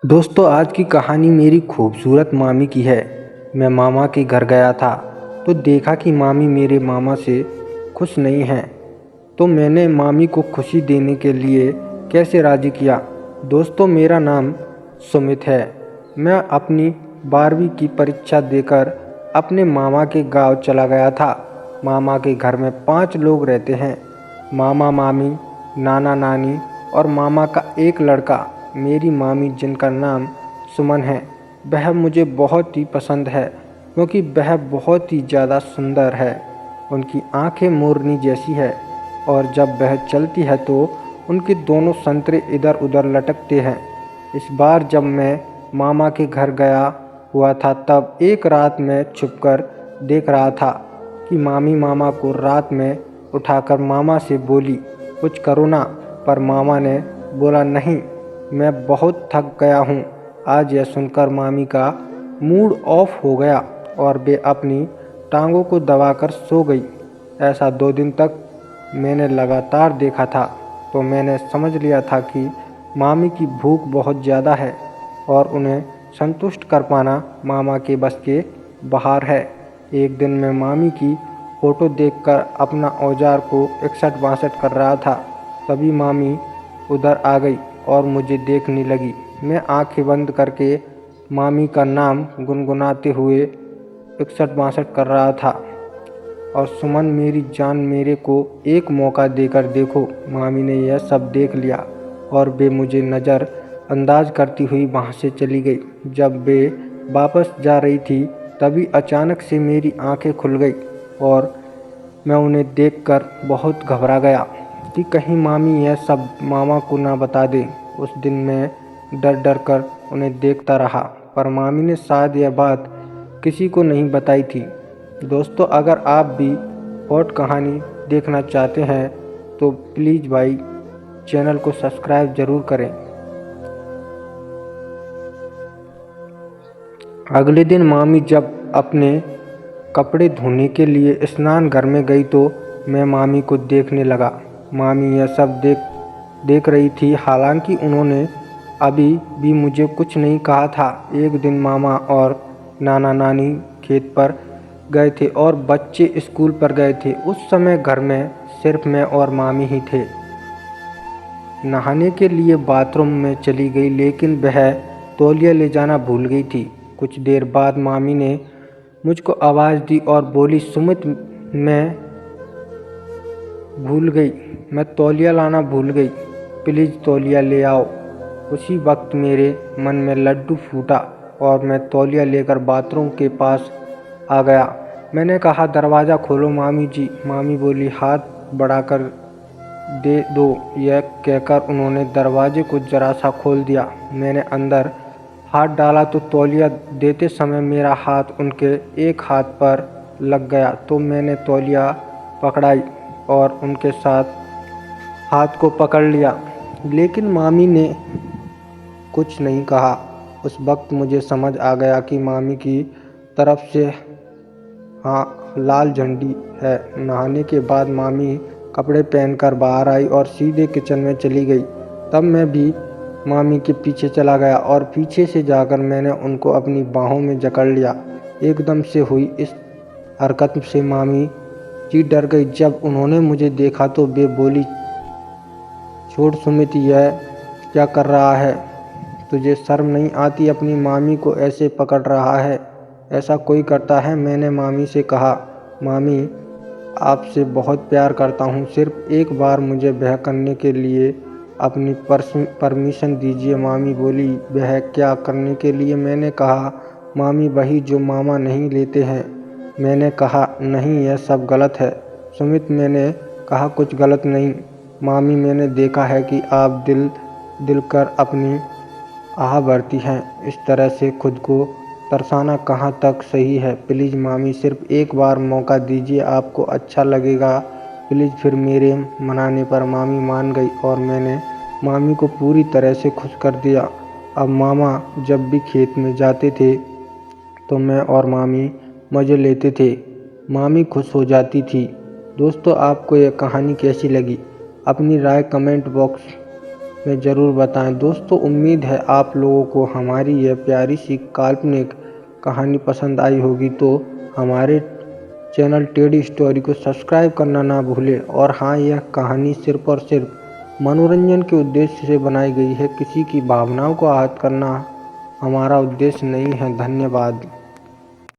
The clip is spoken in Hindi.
दोस्तों आज की कहानी मेरी खूबसूरत मामी की है। मैं मामा के घर गया था तो देखा कि मामी मेरे मामा से खुश नहीं हैं। तो मैंने मामी को खुशी देने के लिए कैसे राज़ी किया। दोस्तों मेरा नाम सुमित है। मैं अपनी 12वीं की परीक्षा देकर अपने मामा के गांव चला गया था। मामा के घर में 5 लोग रहते हैं। मामा मामी, नाना नानी और मामा का एक लड़का। मेरी मामी जिनका नाम सुमन है, वह मुझे बहुत ही पसंद है क्योंकि वह बहुत ही ज़्यादा सुंदर है। उनकी आंखें मोरनी जैसी है और जब वह चलती है तो उनके दोनों संतरे इधर उधर लटकते हैं। इस बार जब मैं मामा के घर गया हुआ था तब एक रात मैं छुपकर देख रहा था कि मामी मामा को रात में उठाकर मामा से बोली, कुछ करो ना। पर मामा ने बोला, नहीं, मैं बहुत थक गया हूँ। आज यह सुनकर मामी का मूड ऑफ हो गया और वे अपनी टांगों को दबाकर सो गई। ऐसा 2 दिन तक मैंने लगातार देखा था तो मैंने समझ लिया था कि मामी की भूख बहुत ज़्यादा है और उन्हें संतुष्ट कर पाना मामा के बस के बाहर है। एक दिन मैं मामी की फ़ोटो देखकर अपना औजार को इकसठ बासठ कर रहा था। तभी मामी उधर आ गई और मुझे देखने लगी। मैं आंखें बंद करके मामी का नाम गुनगुनाते हुए इकसठ बासठ कर रहा था। और सुमन मेरी जान, मेरे को एक मौका देकर देखो। मामी ने यह सब देख लिया और वे मुझे नज़र अंदाज करती हुई वहाँ से चली गई। जब वे वापस जा रही थी तभी अचानक से मेरी आंखें खुल गई और मैं उन्हें देखकर बहुत घबरा गया कि कहीं मामी यह सब मामा को ना बता दें। उस दिन मैं डर डर कर उन्हें देखता रहा, पर मामी ने शायद यह बात किसी को नहीं बताई थी। दोस्तों अगर आप भी और कहानी देखना चाहते हैं तो प्लीज़ भाई चैनल को सब्सक्राइब ज़रूर करें। अगले दिन मामी जब अपने कपड़े धोने के लिए स्नान घर में गई तो मैं मामी को देखने लगा। मामी यह सब देख रही थी, हालांकि उन्होंने अभी भी मुझे कुछ नहीं कहा था। एक दिन मामा और नाना नानी खेत पर गए थे और बच्चे स्कूल पर गए थे। उस समय घर में सिर्फ मैं और मामी ही थे। नहाने के लिए बाथरूम में चली गई लेकिन वह तौलिया ले जाना भूल गई थी। कुछ देर बाद मामी ने मुझको आवाज़ दी और बोली, सुमित, मैं तौलिया लाना भूल गई, प्लीज़ तौलिया ले आओ। उसी वक्त मेरे मन में लड्डू फूटा और मैं तौलिया लेकर बाथरूम के पास आ गया। मैंने कहा, दरवाज़ा खोलो मामी जी। मामी बोली, हाथ बढ़ाकर दे दो। यह कहकर उन्होंने दरवाजे को जरा सा खोल दिया। मैंने अंदर हाथ डाला तो तौलिया देते समय मेरा हाथ उनके एक हाथ पर लग गया तो मैंने तौलिया पकड़ाई और उनके साथ हाथ को पकड़ लिया, लेकिन मामी ने कुछ नहीं कहा। उस वक्त मुझे समझ आ गया कि मामी की तरफ से हाँ लाल झंडी है। नहाने के बाद मामी कपड़े पहनकर बाहर आई और सीधे किचन में चली गई। तब मैं भी मामी के पीछे चला गया और पीछे से जाकर मैंने उनको अपनी बाहों में जकड़ लिया। एकदम से हुई इस हरकत से मामी जी डर गई। जब उन्होंने मुझे देखा तो वे बोली, छोड़ सुमित, यह क्या कर रहा है? तुझे शर्म नहीं आती? अपनी मामी को ऐसे पकड़ रहा है, ऐसा कोई करता है? मैंने मामी से कहा, मामी, आपसे बहुत प्यार करता हूँ, सिर्फ एक बार मुझे ब्याह करने के लिए अपनी परमिशन दीजिए। मामी बोली, वह क्या करने के लिए? मैंने कहा, मामी वही जो मामा नहीं लेते हैं। मैंने कहा, नहीं, यह सब गलत है। सुमित, मैंने कहा, कुछ गलत नहीं मामी, मैंने देखा है कि आप दिल कर अपनी आह भरती हैं। इस तरह से खुद को तरसाना कहाँ तक सही है? प्लीज़ मामी, सिर्फ एक बार मौका दीजिए, आपको अच्छा लगेगा प्लीज़। फिर मेरे मनाने पर मामी मान गई और मैंने मामी को पूरी तरह से खुश कर दिया। अब मामा जब भी खेत में जाते थे तो मैं और मामी मज़े लेते थे। मामी खुश हो जाती थी। दोस्तों आपको यह कहानी कैसी लगी? अपनी राय कमेंट बॉक्स में ज़रूर बताएं। दोस्तों, उम्मीद है आप लोगों को हमारी यह प्यारी सी काल्पनिक कहानी पसंद आई होगी। तो हमारे चैनल टेडी स्टोरी को सब्सक्राइब करना ना भूलें। और हाँ, यह कहानी सिर्फ और सिर्फ मनोरंजन के उद्देश्य से बनाई गई है। किसी की भावनाओं को आहत करना हमारा उद्देश्य नहीं है। धन्यवाद।